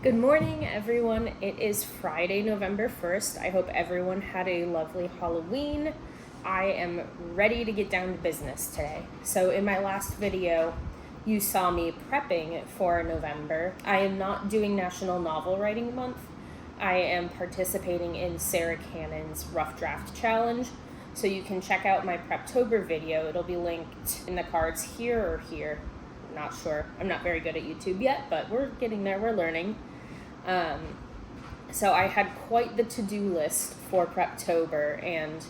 Good morning, everyone. It is Friday, November 1st. I hope everyone had a lovely Halloween. I am ready to get down to business today. So in my last video, you saw me prepping for November. I am not doing National Novel Writing Month. I am participating in Sarah Cannon's Rough Draft Challenge. So you can check out my Preptober video. It'll be linked in the cards here or here. I'm not sure. I'm not very good at YouTube yet, but we're getting there. We're learning. So I had quite the to-do list for Preptober, and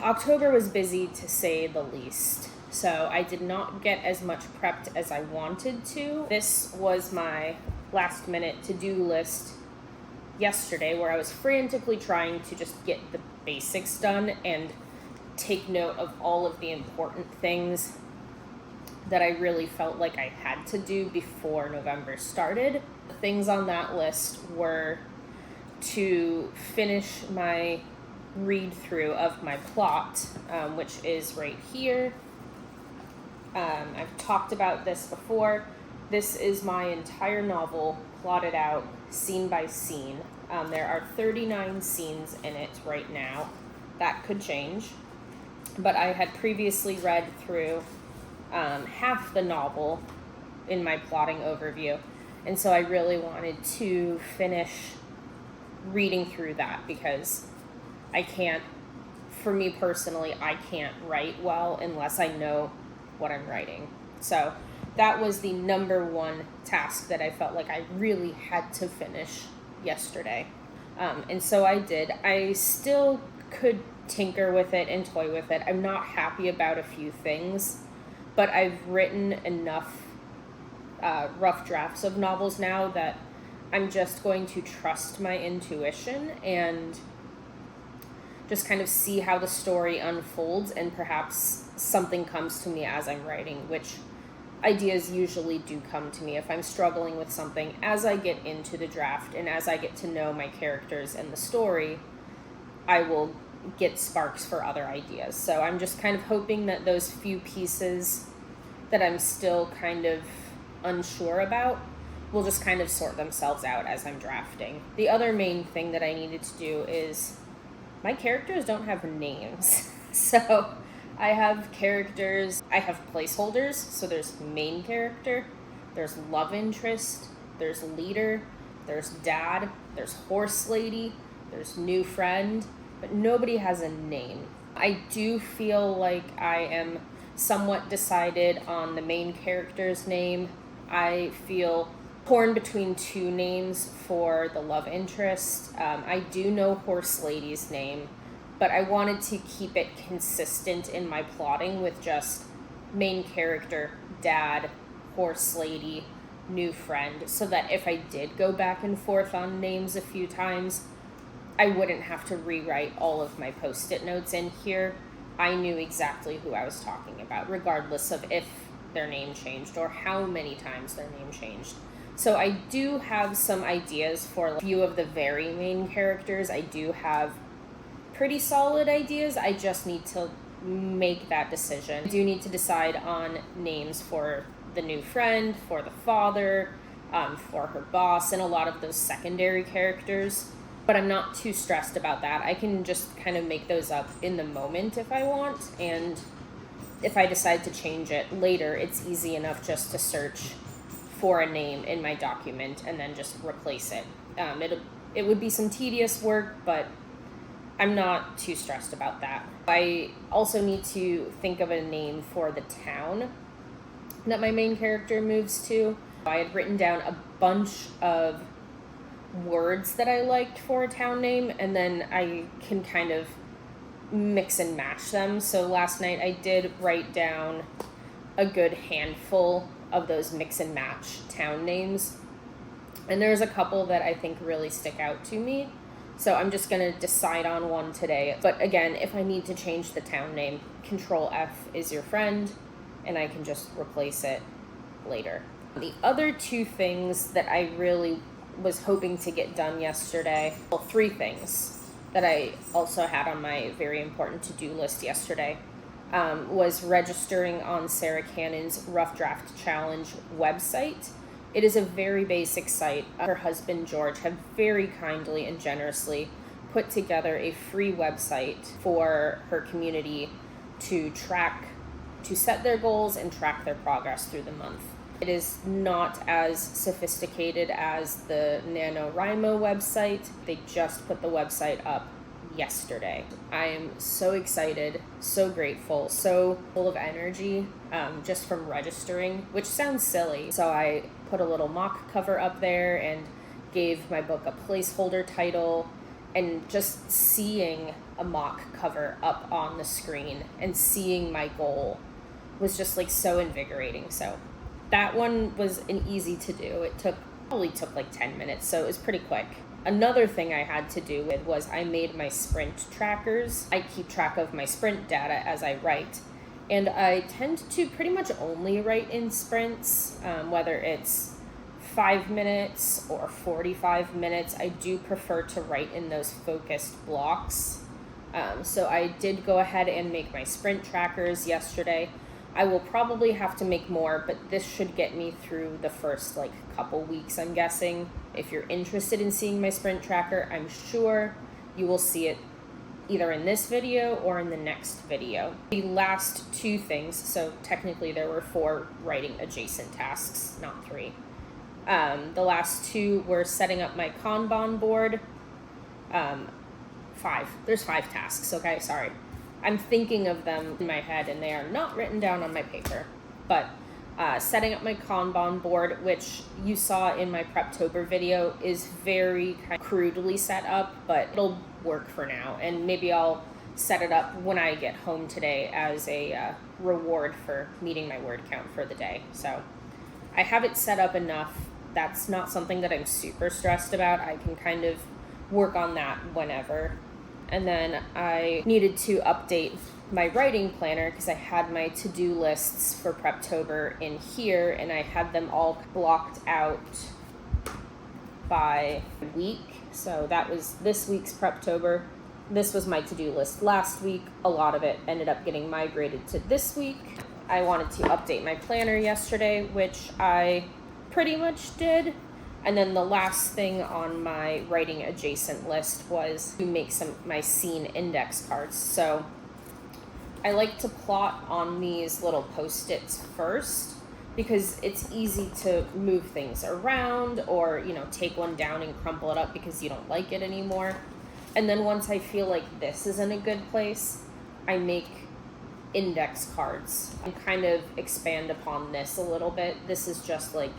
October was busy to say the least. So I did not get as much prepped as I wanted to. This was my last minute to-do list yesterday, where I was frantically trying to just get the basics done and take note of all of the important things that I really felt like I had to do before November started. The things on that list were to finish my read-through of my plot, which is right here. I've talked about this before. This is my entire novel plotted out scene by scene. There are 39 scenes in it right now. That could change. But I had previously read through half the novel in my plotting overview, and so I really wanted to finish reading through that because for me personally, I can't write well unless I know what I'm writing. So that was the number one task that I felt like I really had to finish yesterday. And so I did. I still could tinker with it and toy with it. I'm not happy about a few things, but I've written enough rough drafts of novels now that I'm just going to trust my intuition and just kind of see how the story unfolds, and perhaps something comes to me as I'm writing, which ideas usually do come to me. If I'm struggling with something, as I get into the draft and as I get to know my characters and the story, I will get sparks for other ideas. So I'm just kind of hoping that those few pieces that I'm still kind of unsure about will just kind of sort themselves out as I'm drafting. The other main thing that I needed to do is my characters don't have names. So I have characters, I have placeholders. So there's main character, there's love interest, there's leader, there's dad, there's horse lady, there's new friend, but nobody has a name. I do feel like I am somewhat decided on the main character's name. I feel torn between two names for the love interest. I do know horse lady's name, but I wanted to keep it consistent in my plotting with just main character, dad, horse lady, new friend, so that if I did go back and forth on names a few times, I wouldn't have to rewrite all of my post-it notes in here. I knew exactly who I was talking about, regardless of if their name changed or how many times their name changed. So I do have some ideas for a few of the very main characters. I do have pretty solid ideas. I just need to make that decision. I do need to decide on names for the new friend, for the father, for her boss, and a lot of those secondary characters. But I'm not too stressed about that. I can just kind of make those up in the moment if I want, and if I decide to change it later, it's easy enough just to search for a name in my document and then just replace it. It would be some tedious work, but I'm not too stressed about that. I also need to think of a name for the town that my main character moves to. I had written down a bunch of words that I liked for a town name, and then I can kind of mix and match them. So last night I did write down a good handful of those mix and match town names, and there's a couple that I think really stick out to me. So I'm just going to decide on one today. But again, if I need to change the town name, Control F is your friend, and I can just replace it later. The other two things that I really was hoping to get done yesterday, well, three things that I also had on my very important to-do list yesterday, was registering on Sarah Cannon's Rough Draft Challenge website It is a very basic site. Her husband, George, have very kindly and generously put together a free website for her community to set their goals and track their progress through the month. It is not as sophisticated as the NaNoWriMo website. They just put the website up yesterday. I am so excited, so grateful, so full of energy just from registering, which sounds silly. So I put a little mock cover up there and gave my book a placeholder title, and just seeing a mock cover up on the screen and seeing my goal was just like so invigorating. So that one was an easy to do. It probably took like 10 minutes, so it was pretty quick. Another thing I had to do was I made my sprint trackers. I keep track of my sprint data as I write, and I tend to pretty much only write in sprints, whether it's 5 minutes or 45 minutes. I do prefer to write in those focused blocks. So I did go ahead and make my sprint trackers yesterday. I will probably have to make more, but this should get me through the first couple weeks, I'm guessing. If you're interested in seeing my sprint tracker, I'm sure you will see it either in this video or in the next video. The last two things, so technically there were 4 writing adjacent tasks, not 3. The last 2 were setting up my Kanban board. 5. There's 5 tasks, okay? Sorry. I'm thinking of them in my head, and they are not written down on my paper. But setting up my Kanban board, which you saw in my Preptober video, is very kind of crudely set up, but it'll work for now. And maybe I'll set it up when I get home today as a reward for meeting my word count for the day. So I have it set up enough. That's not something that I'm super stressed about. I can kind of work on that whenever. And then I needed to update my writing planner because I had my to-do lists for Preptober in here, and I had them all blocked out by week. So that was this week's Preptober. This was my to-do list last week. A lot of it ended up getting migrated to this week. I wanted to update my planner yesterday, which I pretty much did. And then the last thing on my writing adjacent list was to make my scene index cards. So I like to plot on these little Post-its first because it's easy to move things around or, take one down and crumple it up because you don't like it anymore. And then once I feel like this is in a good place, I make index cards and kind of expand upon this a little bit. This is just like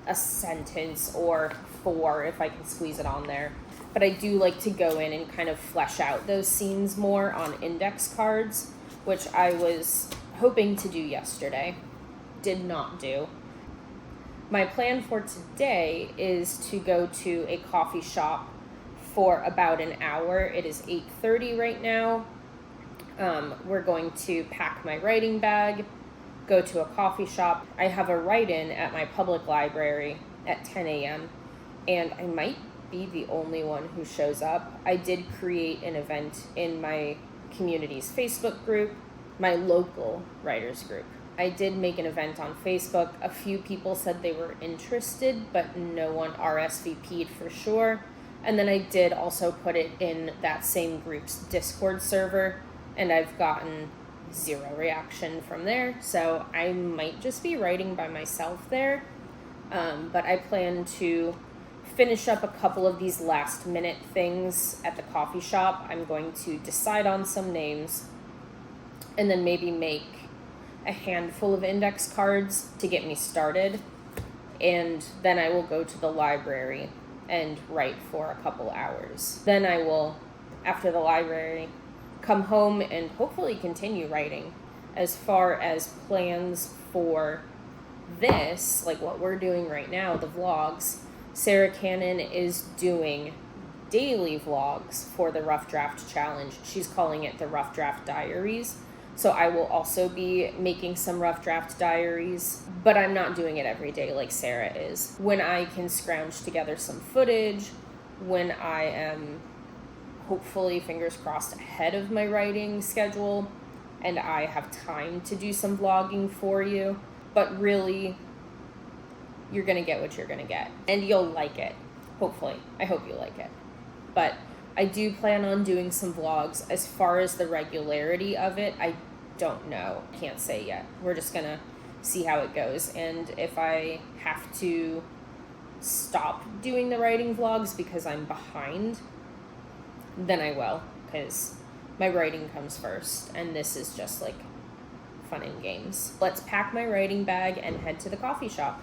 a sentence or 4 if I can squeeze it on there. But I do like to go in and kind of flesh out those scenes more on index cards, which I was hoping to do yesterday. Did not do. My plan for today is to go to a coffee shop for about an hour. It is 8:30 right now. We're going to pack my writing bag, go to a coffee shop. I have a write-in at my public library at 10 a.m. and I might be the only one who shows up. I did create an event in my community's Facebook group, my local writers group. I did make an event on Facebook. A few people said they were interested, but no one RSVP'd for sure. And then I did also put it in that same group's Discord server, and I've gotten 0 reaction from there, so I might just be writing by myself there. But I plan to finish up a couple of these last minute things at the coffee shop. I'm going to decide on some names and then maybe make a handful of index cards to get me started, and then I will go to the library and write for a couple hours. Then I will, after the library, come home and hopefully continue writing. As far as plans for this, like what we're doing right now, the vlogs, Sarah Cannon is doing daily vlogs for the Rough Draft Challenge. She's calling it the Rough Draft Diaries. So I will also be making some Rough Draft Diaries, but I'm not doing it every day like Sarah is. When I can scrounge together some footage, when I am hopefully, fingers crossed, ahead of my writing schedule, and I have time to do some vlogging for you. But really, you're going to get what you're going to get. And you'll like it, hopefully. I hope you like it. But I do plan on doing some vlogs. As far as the regularity of it, I don't know. Can't say yet. We're just going to see how it goes. And if I have to stop doing the writing vlogs because I'm behind, then I will, because my writing comes first, and this is just like fun and games. Let's pack my writing bag and head to the coffee shop.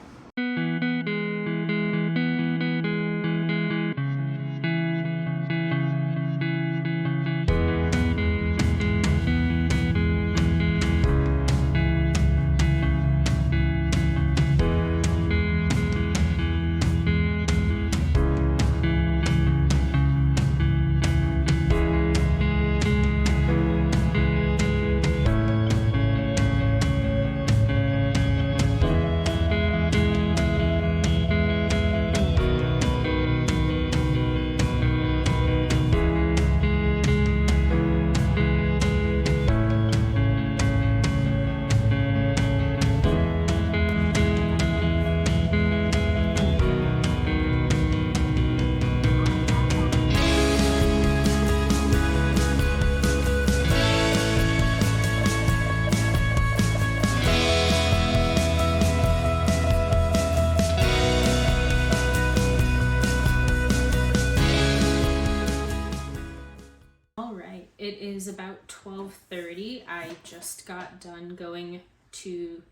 It is about 12:30. I just got done going to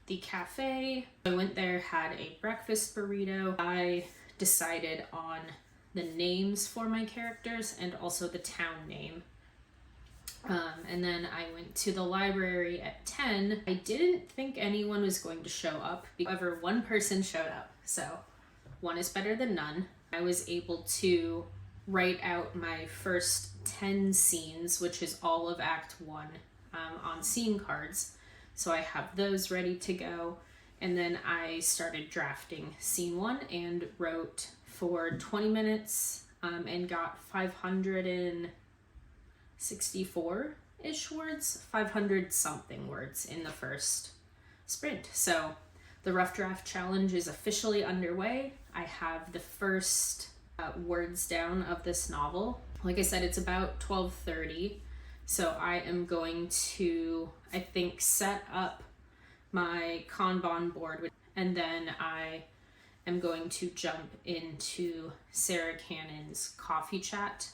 the cafe. I went there, had a breakfast burrito. I decided on the names for my characters and also the town name. And then I went to the library at 10. I didn't think anyone was going to show up. However, one person showed up. So one is better than none. I was able to write out my first 10 scenes, which is all of Act 1, on scene cards. So I have those ready to go. And then I started drafting scene 1 and wrote for 20 minutes and got 564-ish words, 500 something words in the first sprint. So the rough draft challenge is officially underway. I have the first words down of this novel. Like I said, it's about 12:30, so I am going to, I think, set up my Kanban board, and then I am going to jump into Sarah Cannon's coffee chat.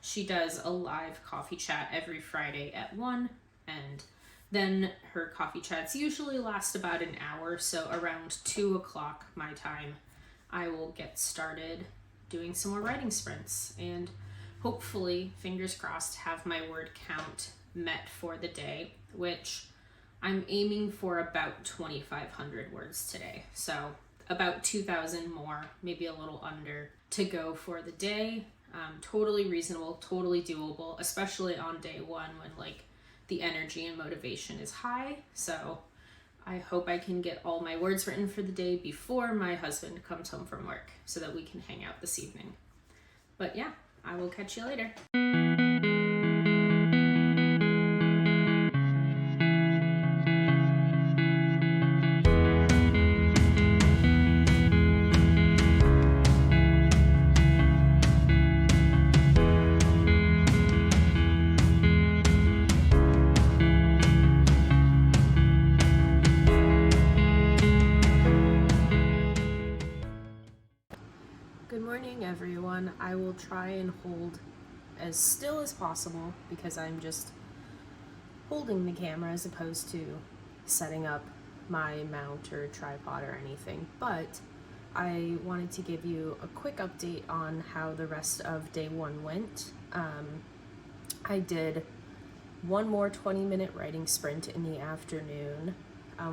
She does a live coffee chat every Friday at 1, and then her coffee chats usually last about an hour, so around 2 o'clock my time, I will get started doing some more writing sprints, and hopefully, fingers crossed, have my word count met for the day, which I'm aiming for about 2,500 words today. So about 2,000 more, maybe a little under, to go for the day. Totally reasonable, totally doable, especially on day 1 when like the energy and motivation is high. So I hope I can get all my words written for the day before my husband comes home from work so that we can hang out this evening. But yeah, I will catch you later. Good morning, everyone. I will try and hold as still as possible because I'm just holding the camera as opposed to setting up my mount or tripod or anything. But I wanted to give you a quick update on how the rest of day 1 went. I did one more 20-minute writing sprint in the afternoon,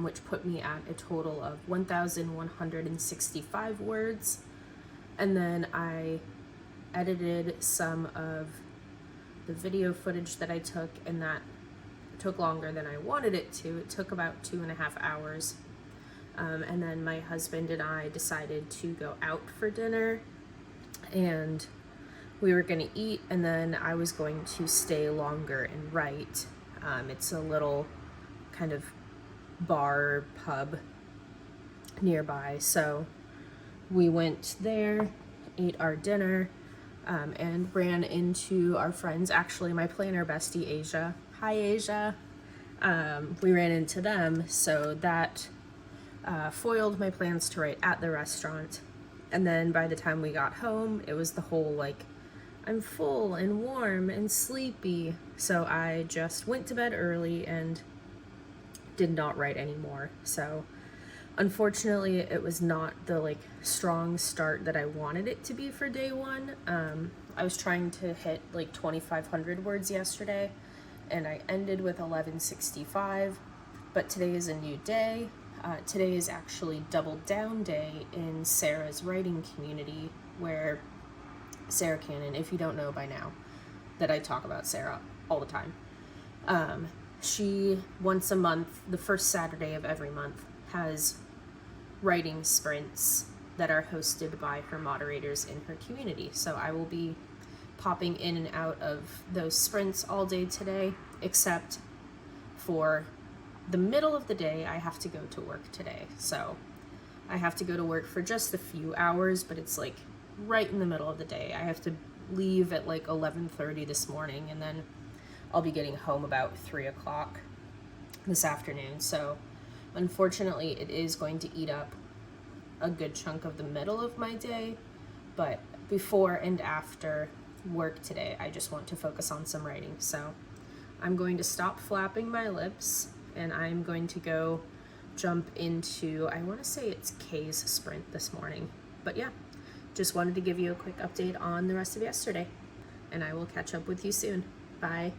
which put me at a total of 1,165 words. And then I edited some of the video footage that I took, and that took longer than I wanted it to. It took about 2.5 hours. And then my husband and I decided to go out for dinner, and we were going to eat, and then I was going to stay longer and write. It's a little kind of bar pub nearby. So we went there, ate our dinner, and ran into our friends. Actually, my planner bestie, Asia. Hi, Asia. We ran into them, so that foiled my plans to write at the restaurant. And then by the time we got home, it was the whole like, I'm full and warm and sleepy. So I just went to bed early and did not write anymore. So unfortunately, it was not the like strong start that I wanted it to be for day one. I was trying to hit like 2,500 words yesterday, and I ended with 1165. But today is a new day. Today is actually Double Down Day in Sarah's writing community, where Sarah Cannon, if you don't know by now, that I talk about Sarah all the time. She, once a month, the first Saturday of every month, has writing sprints that are hosted by her moderators in her community. So I will be popping in and out of those sprints all day today, except for the middle of the day. I have to go to work today. So I have to go to work for just a few hours, but it's like right in the middle of the day. I have to leave at like 11:30 this morning, and then I'll be getting home about 3 o'clock this afternoon. So unfortunately, it is going to eat up a good chunk of the middle of my day, but before and after work today, I just want to focus on some writing. So I'm going to stop flapping my lips, and I'm going to go jump into, I want to say it's Kay's sprint this morning. But yeah, just wanted to give you a quick update on the rest of yesterday, and I will catch up with you soon. Bye.